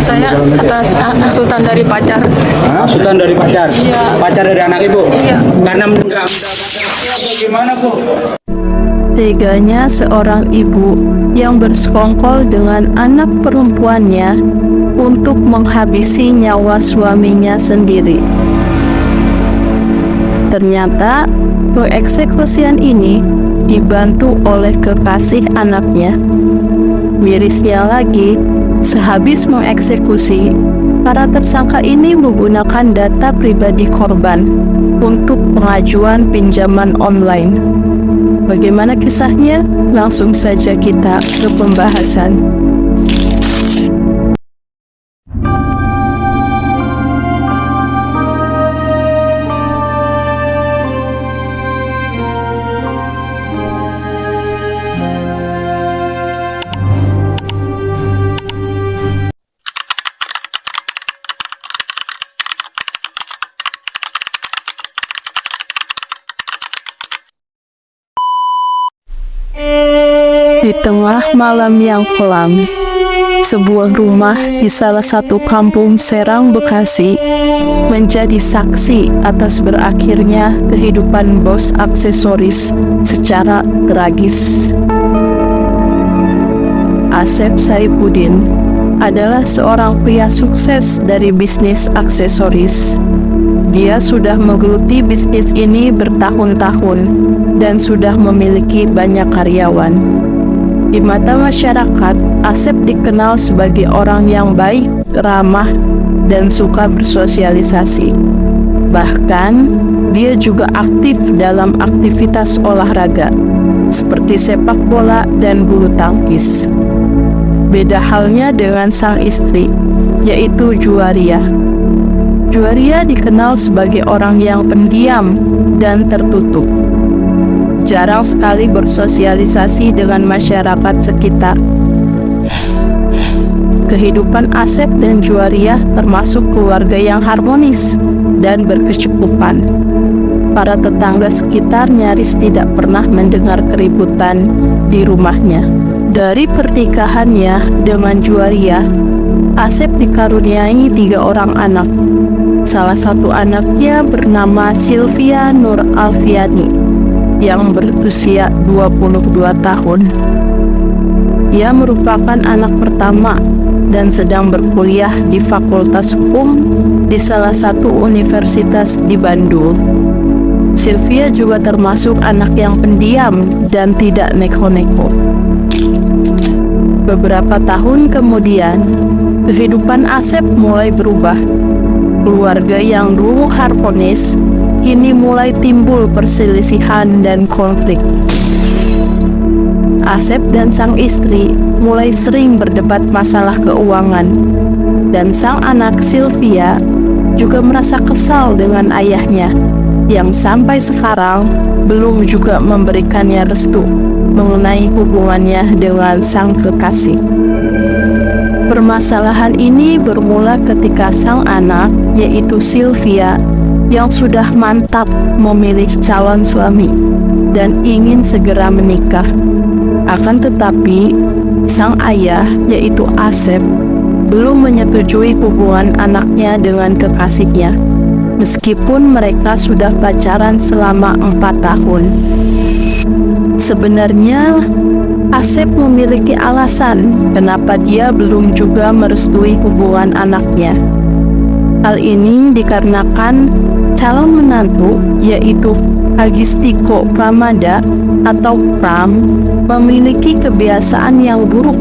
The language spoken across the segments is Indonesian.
Saya atas hasutan dari pacar. Hasutan dari pacar? Iya. Pacar dari anak ibu? Iya. Karena mengganggu gimana bu? Teganya seorang ibu yang bersekongkol dengan anak perempuannya untuk menghabisi nyawa suaminya sendiri. Ternyata pengeksekusian ini dibantu oleh kekasih anaknya. Mirisnya lagi, sehabis mengeksekusi, para tersangka ini menggunakan data pribadi korban untuk pengajuan pinjaman online. Bagaimana kisahnya? Langsung saja kita ke pembahasan. Di tengah malam yang kelam, sebuah rumah di salah satu kampung Serang, Bekasi menjadi saksi atas berakhirnya kehidupan bos aksesoris secara tragis. Asep Saifuddin adalah seorang pria sukses dari bisnis aksesoris. Dia sudah menggeluti bisnis ini bertahun-tahun dan sudah memiliki banyak karyawan. Di mata masyarakat, Asep dikenal sebagai orang yang baik, ramah, dan suka bersosialisasi. Bahkan, dia juga aktif dalam aktivitas olahraga, seperti sepak bola dan bulu tangkis. Beda halnya dengan sang istri, yaitu Juwaria. Juwaria dikenal sebagai orang yang pendiam dan tertutup. Jarang sekali bersosialisasi dengan masyarakat sekitar. Kehidupan Asep dan Juwaria termasuk keluarga yang harmonis dan berkecukupan. Para tetangga sekitar nyaris tidak pernah mendengar keributan di rumahnya. Dari pernikahannya dengan Juwaria, Asep dikaruniai 3 orang anak. Salah satu anaknya bernama Sylvia Nur Alfiani yang berusia 22 tahun. Ia merupakan anak pertama dan sedang berkuliah di Fakultas Hukum di salah satu universitas di Bandung. Sylvia juga termasuk anak yang pendiam dan tidak neko-neko. Beberapa tahun kemudian, kehidupan Asep mulai berubah. Keluarga yang dulu harmonis kini mulai timbul perselisihan dan konflik. Asep dan sang istri mulai sering berdebat masalah keuangan, dan sang anak Sylvia juga merasa kesal dengan ayahnya yang sampai sekarang belum juga memberikannya restu mengenai hubungannya dengan sang kekasih. Permasalahan ini bermula ketika sang anak, yaitu Sylvia, yang sudah mantap memilih calon suami dan ingin segera menikah. Akan tetapi, sang ayah, yaitu Asep, belum menyetujui hubungan anaknya dengan kekasihnya, meskipun mereka sudah pacaran selama 4 tahun. Sebenarnya, Asep memiliki alasan kenapa dia belum juga merestui hubungan anaknya. Hal ini dikarenakan calon menantu, yaitu Agistiko Pramada atau Pram, memiliki kebiasaan yang buruk,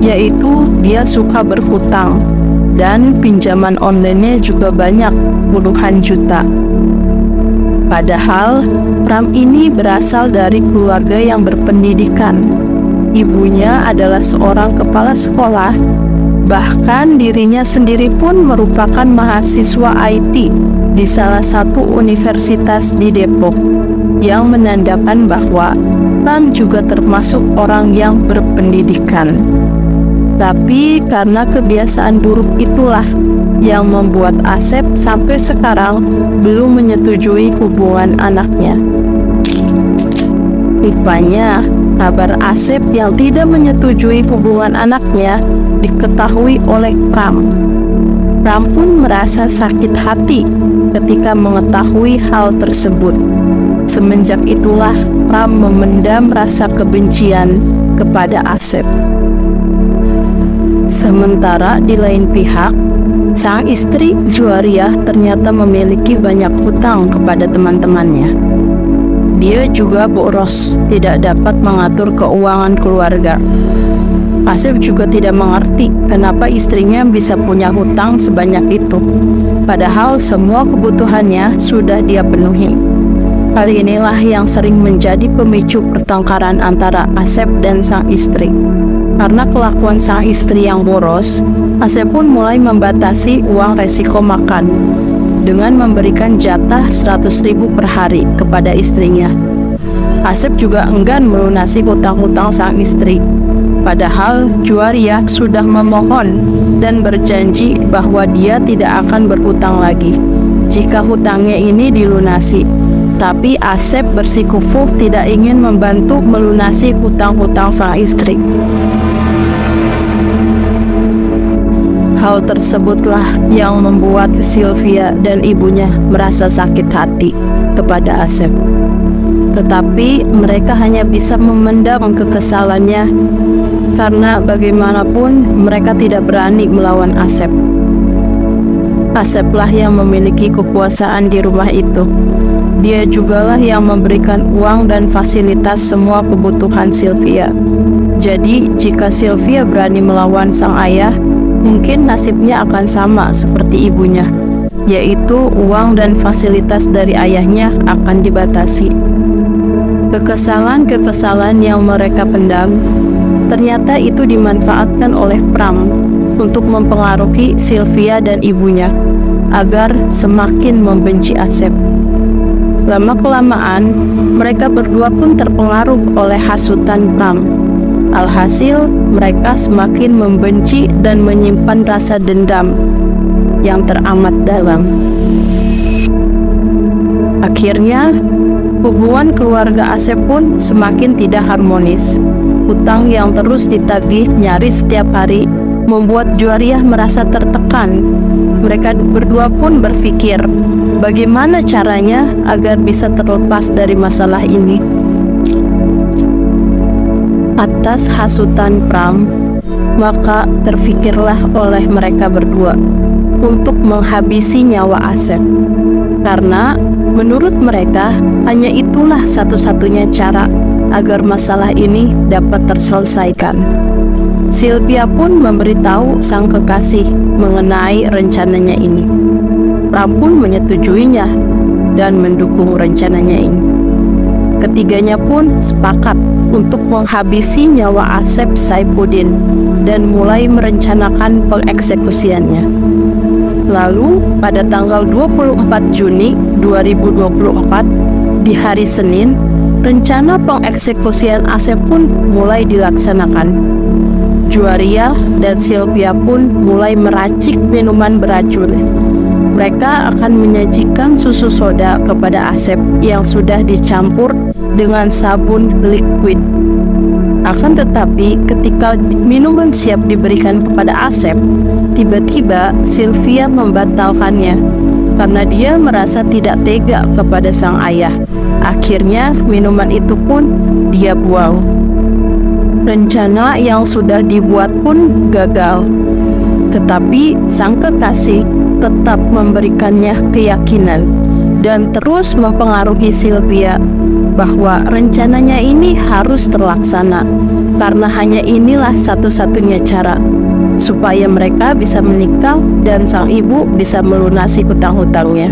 yaitu dia suka berhutang dan pinjaman online-nya juga banyak, puluhan juta. Padahal Pram ini berasal dari keluarga yang berpendidikan. Ibunya adalah seorang kepala sekolah, bahkan dirinya sendiri pun merupakan mahasiswa IT di salah satu universitas di Depok, yang menandakan bahwa Pram juga termasuk orang yang berpendidikan. Tapi karena kebiasaan buruk itulah yang membuat Asep sampai sekarang belum menyetujui hubungan anaknya. Rupanya, kabar Asep yang tidak menyetujui hubungan anaknya diketahui oleh Pram. Pram pun merasa sakit hati ketika mengetahui hal tersebut. Semenjak itulah Pram memendam rasa kebencian kepada Asep. Sementara di lain pihak, sang istri Juwariah ternyata memiliki banyak hutang kepada teman-temannya. Dia juga boros, tidak dapat mengatur keuangan keluarga. Asep juga tidak mengerti kenapa istrinya bisa punya hutang sebanyak itu, padahal semua kebutuhannya sudah dia penuhi. Hal inilah yang sering menjadi pemicu pertengkaran antara Asep dan sang istri. Karena kelakuan sang istri yang boros, Asep pun mulai membatasi uang resiko makan dengan memberikan jatah 100.000 per hari kepada istrinya. Asep juga enggan melunasi hutang-hutang sang istri. Padahal Juwariah sudah memohon dan berjanji bahwa dia tidak akan berhutang lagi jika hutangnya ini dilunasi. Tapi Asep bersikukuh tidak ingin membantu melunasi hutang-hutang sang istri. Hal tersebutlah yang membuat Sylvia dan ibunya merasa sakit hati kepada Asep. Tetapi mereka hanya bisa memendam kekesalannya karena bagaimanapun mereka tidak berani melawan Asep. Aseplah yang memiliki kekuasaan di rumah itu. Dia jugalah yang memberikan uang dan fasilitas semua kebutuhan Sylvia. Jadi jika Sylvia berani melawan sang ayah, mungkin nasibnya akan sama seperti ibunya, yaitu uang dan fasilitas dari ayahnya akan dibatasi. Kekesalan-kekesalan yang mereka pendam, ternyata itu dimanfaatkan oleh Pram untuk mempengaruhi Sylvia dan ibunya agar semakin membenci Asep. Lama-kelamaan, mereka berdua pun terpengaruh oleh hasutan Pram. Alhasil, mereka semakin membenci dan menyimpan rasa dendam yang teramat dalam. Akhirnya, hubungan keluarga Asep pun semakin tidak harmonis. Hutang yang terus ditagih nyaris setiap hari membuat Juwariah merasa tertekan. Mereka berdua pun berpikir, bagaimana caranya agar bisa terlepas dari masalah ini. Atas hasutan Pram, maka terfikirlah oleh mereka berdua untuk menghabisi nyawa Asep. Karena menurut mereka, hanya itulah satu-satunya cara agar masalah ini dapat terselesaikan. Sylvia pun memberitahu sang kekasih mengenai rencananya ini. Pram pun menyetujuinya dan mendukung rencananya ini. Ketiganya pun sepakat untuk menghabisi nyawa Asep Saifuddin dan mulai merencanakan pengeksekusiannya. Lalu pada tanggal 24 Juni 2024 di hari Senin, rencana pengeksekusian Asep pun mulai dilaksanakan. Juwariah dan Sylvia pun mulai meracik minuman beracun. Mereka akan menyajikan susu soda kepada Asep yang sudah dicampur dengan sabun liquid. Akan tetapi ketika minuman siap diberikan kepada Asep, tiba-tiba Sylvia membatalkannya karena dia merasa tidak tega kepada sang ayah. Akhirnya minuman itu pun dia buang. Rencana yang sudah dibuat pun gagal. Tetapi sang kekasih tetap memberikannya keyakinan dan terus mempengaruhi Sylvia bahwa rencananya ini harus terlaksana karena hanya inilah satu-satunya cara supaya mereka bisa menikah dan sang ibu bisa melunasi hutang-hutangnya.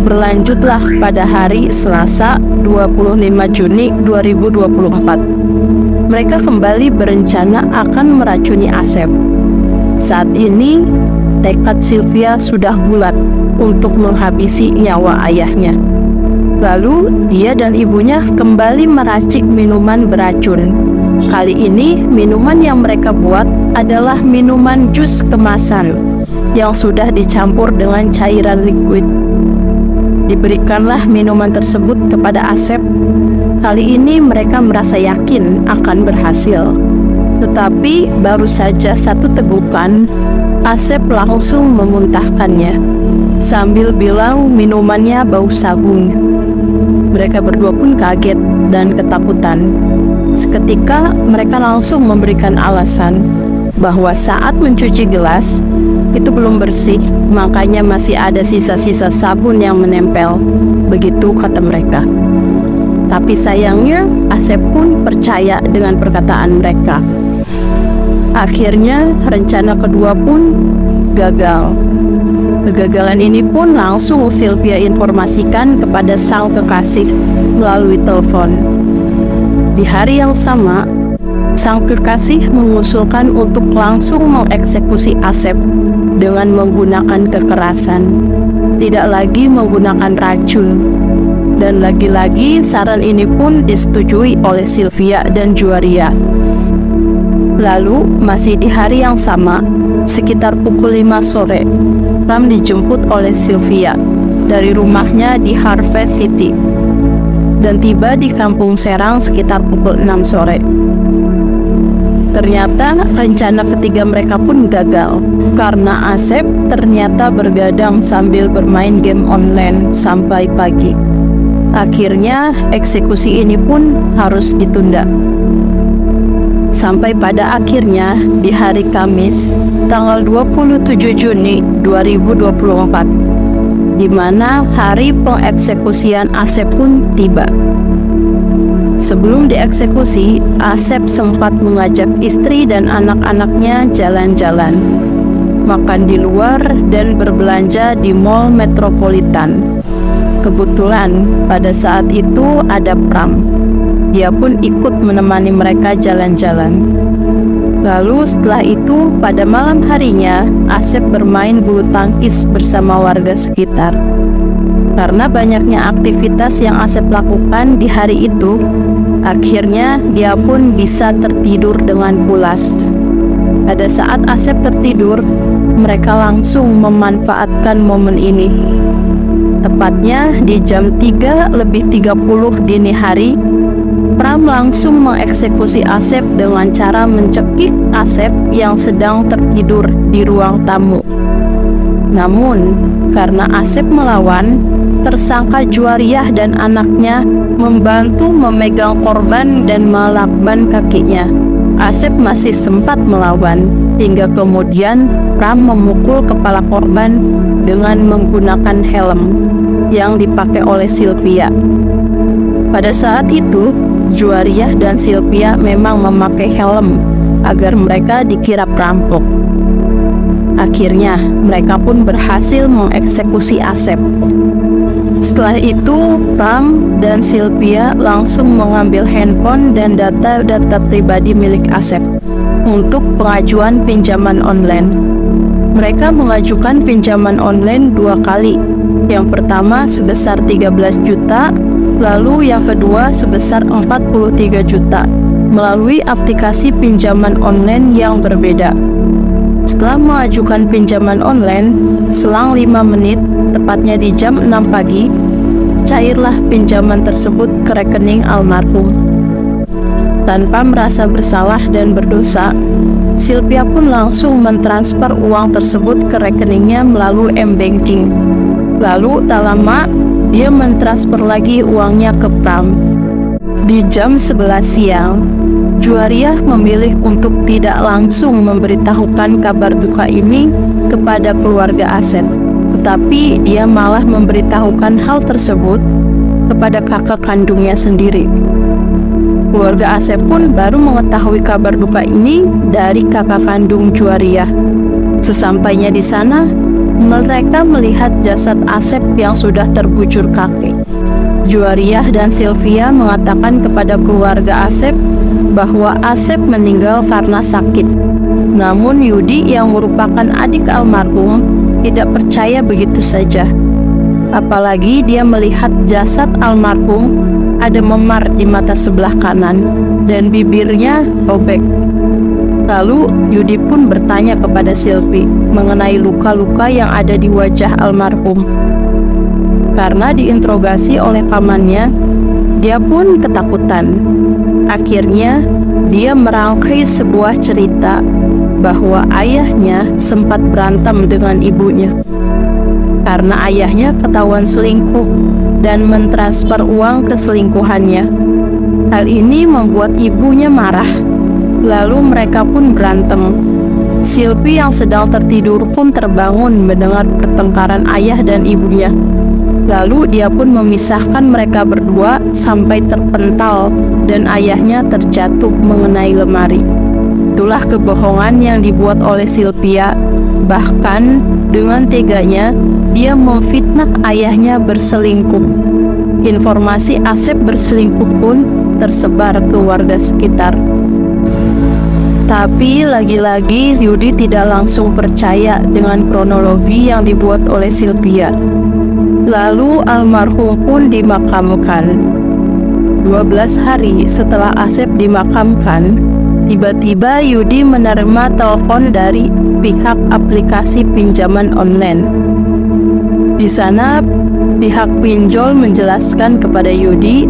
Berlanjutlah pada hari Selasa 25 Juni 2024. Mereka kembali berencana akan meracuni Asep. Saat ini, tekad Sylvia sudah bulat untuk menghabisi nyawa ayahnya. Lalu, dia dan ibunya kembali meracik minuman beracun. Kali ini, minuman yang mereka buat adalah minuman jus kemasan yang sudah dicampur dengan cairan liquid. Diberikanlah minuman tersebut kepada Asep. Kali ini mereka merasa yakin akan berhasil. Tetapi baru saja satu tegukan, Asep langsung memuntahkannya sambil bilang minumannya bau sabun. Mereka berdua pun kaget dan ketakutan. Seketika mereka langsung memberikan alasan bahwa saat mencuci gelas itu belum bersih, makanya masih ada sisa-sisa sabun yang menempel. Begitu kata mereka. Tapi sayangnya Asep pun percaya dengan perkataan mereka. Akhirnya rencana kedua pun gagal. Kegagalan ini pun langsung Sylvia informasikan kepada sang kekasih melalui telepon. Di hari yang sama, sang kekasih mengusulkan untuk langsung mengeksekusi Asep dengan menggunakan kekerasan, tidak lagi menggunakan racun. Dan lagi-lagi saran ini pun disetujui oleh Sylvia dan Juwaria. Lalu masih di hari yang sama, sekitar pukul 5 sore, Pram dijemput oleh Sylvia dari rumahnya di Harvest City dan tiba di Kampung Serang sekitar pukul 6 sore. Ternyata rencana ketiga mereka pun gagal karena Asep ternyata bergadang sambil bermain game online sampai pagi. Akhirnya eksekusi ini pun harus ditunda. Sampai pada akhirnya di hari Kamis tanggal 27 Juni 2024, di mana hari pengeksekusian Asep pun tiba. Sebelum dieksekusi, Asep sempat mengajak istri dan anak-anaknya jalan-jalan, makan di luar dan berbelanja di mall metropolitan. Kebetulan pada saat itu ada Pram. Dia pun ikut menemani mereka jalan-jalan. Lalu setelah itu pada malam harinya Asep bermain bulu tangkis bersama warga sekitar. Karena banyaknya aktivitas yang Asep lakukan di hari itu, akhirnya dia pun bisa tertidur dengan pulas. Pada saat Asep tertidur, mereka langsung memanfaatkan momen ini. Tepatnya di jam 3:30 dini hari, Pram langsung mengeksekusi Asep dengan cara mencekik Asep yang sedang tertidur di ruang tamu. Namun, karena Asep melawan, tersangka Juwariah dan anaknya membantu memegang korban dan melakban kakinya. Asep masih sempat melawan, hingga kemudian Pram memukul kepala korban dengan menggunakan helm yang dipakai oleh Sylvia. Pada saat itu, Juwariah dan Sylvia memang memakai helm agar mereka dikira perampok. Akhirnya, mereka pun berhasil mengeksekusi Asep. Setelah itu, Pram dan Sylvia langsung mengambil handphone dan data-data pribadi milik Asep untuk pengajuan pinjaman online. Mereka mengajukan pinjaman online 2 kali. Yang pertama sebesar 13 juta, lalu yang kedua sebesar 43 juta melalui aplikasi pinjaman online yang berbeda. Setelah mengajukan pinjaman online, selang 5 menit, tepatnya di jam 6 pagi, cairlah pinjaman tersebut ke rekening almarhum. Tanpa merasa bersalah dan berdosa, Sylvia pun langsung mentransfer uang tersebut ke rekeningnya melalui M-Banking. Lalu tak lama, dia mentransfer lagi uangnya ke Pram. Di jam 11 siang, Juwariah memilih untuk tidak langsung memberitahukan kabar duka ini kepada keluarga Asep, tetapi dia malah memberitahukan hal tersebut kepada kakak kandungnya sendiri. Keluarga Asep pun baru mengetahui kabar duka ini dari kakak kandung Juwariah. Sesampainya di sana, mereka melihat jasad Asep yang sudah terbujur kaki. Juwariah dan Sylvia mengatakan kepada keluarga Asep bahwa Asep meninggal karena sakit. Namun Yudi yang merupakan adik almarhum tidak percaya begitu saja. Apalagi dia melihat jasad almarhum ada memar di mata sebelah kanan dan bibirnya robek. Lalu Yudi pun bertanya kepada Sylvie mengenai luka-luka yang ada di wajah almarhum. Karena diinterogasi oleh pamannya, Dia pun ketakutan. Akhirnya, dia merangkai sebuah cerita bahwa ayahnya sempat berantem dengan ibunya karena ayahnya ketahuan selingkuh dan mentransfer uang ke selingkuhannya. Hal ini membuat ibunya marah. Lalu mereka pun berantem. Sylvie yang sedang tertidur pun terbangun mendengar pertengkaran ayah dan ibunya. Lalu dia pun memisahkan mereka berdua sampai terpental dan ayahnya terjatuh mengenai lemari. Itulah kebohongan yang dibuat oleh Sylvia. Bahkan dengan teganya dia memfitnah ayahnya berselingkuh. Informasi Asep berselingkuh pun tersebar ke warga sekitar. Tapi lagi-lagi Yudi tidak langsung percaya dengan kronologi yang dibuat oleh Sylvia. Lalu almarhum pun dimakamkan. 12 hari setelah Asep dimakamkan, tiba-tiba Yudi menerima telepon dari pihak aplikasi pinjaman online. Di sana, pihak pinjol menjelaskan kepada Yudi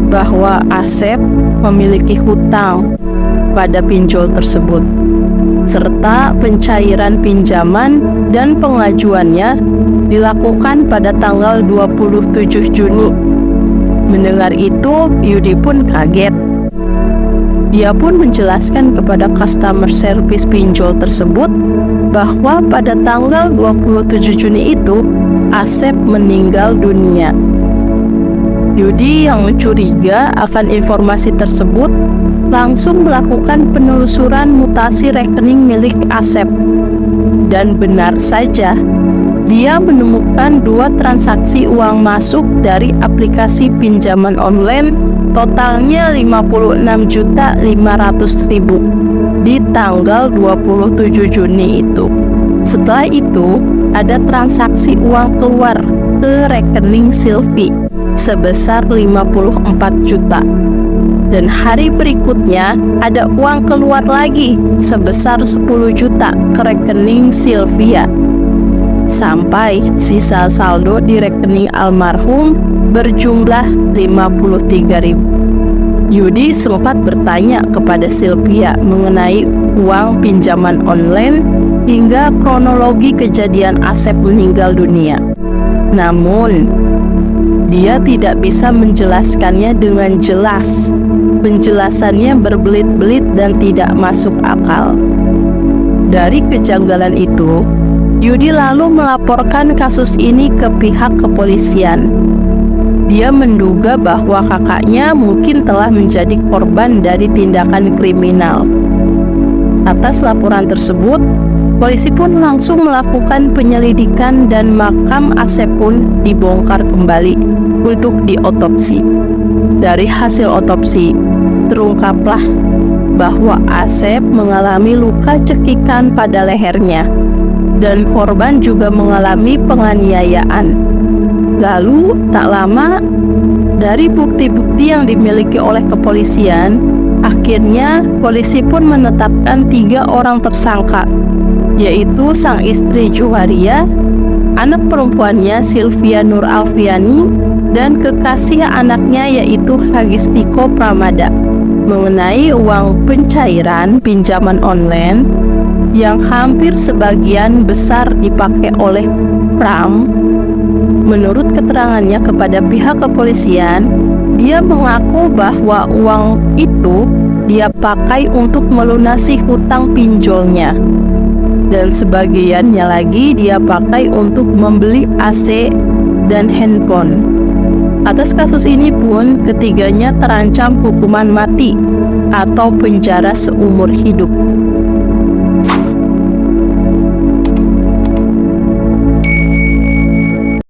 bahwa Asep memiliki hutang pada pinjol tersebut, serta pencairan pinjaman dan pengajuannya dilakukan pada tanggal 27 Juni. Mendengar itu, Yudi pun kaget. Dia pun menjelaskan kepada customer service pinjol tersebut bahwa pada tanggal 27 Juni itu Asep meninggal dunia. Yudi yang curiga akan informasi tersebut langsung melakukan penelusuran mutasi rekening milik Asep. Dan benar saja, dia menemukan 2 transaksi uang masuk dari aplikasi pinjaman online totalnya 56.500.000 di tanggal 27 Juni itu. Setelah itu, ada transaksi uang keluar ke rekening Sylvie sebesar 54 juta. Dan hari berikutnya ada uang keluar lagi sebesar 10 juta ke rekening Sylvia. Sampai sisa saldo di rekening almarhum berjumlah 53.000. Yudi sempat bertanya kepada Sylvia mengenai uang pinjaman online hingga kronologi kejadian Asep meninggal dunia. Namun, dia tidak bisa menjelaskannya dengan jelas. Penjelasannya berbelit-belit dan tidak masuk akal. Dari kejanggalan itu, Yudi lalu melaporkan kasus ini ke pihak kepolisian. Dia menduga bahwa kakaknya mungkin telah menjadi korban dari tindakan kriminal. Atas laporan tersebut, polisi pun langsung melakukan penyelidikan dan makam Asep pun dibongkar kembali untuk diotopsi. Dari hasil otopsi, terungkaplah bahwa Asep mengalami luka cekikan pada lehernya dan korban juga mengalami penganiayaan. Lalu, tak lama dari bukti-bukti yang dimiliki oleh kepolisian, akhirnya polisi pun menetapkan 3 orang tersangka, yaitu sang istri Juwaria, anak perempuannya Sylvia Nur Alfiani, dan kekasih anaknya yaitu Hagistiko Pramada, mengenai uang pencairan pinjaman online yang hampir sebagian besar dipakai oleh Pram. Menurut keterangannya kepada pihak kepolisian, dia mengaku bahwa uang itu dia pakai untuk melunasi hutang pinjolnya, dan sebagiannya lagi dia pakai untuk membeli AC dan handphone. Atas kasus ini pun ketiganya terancam hukuman mati atau penjara seumur hidup.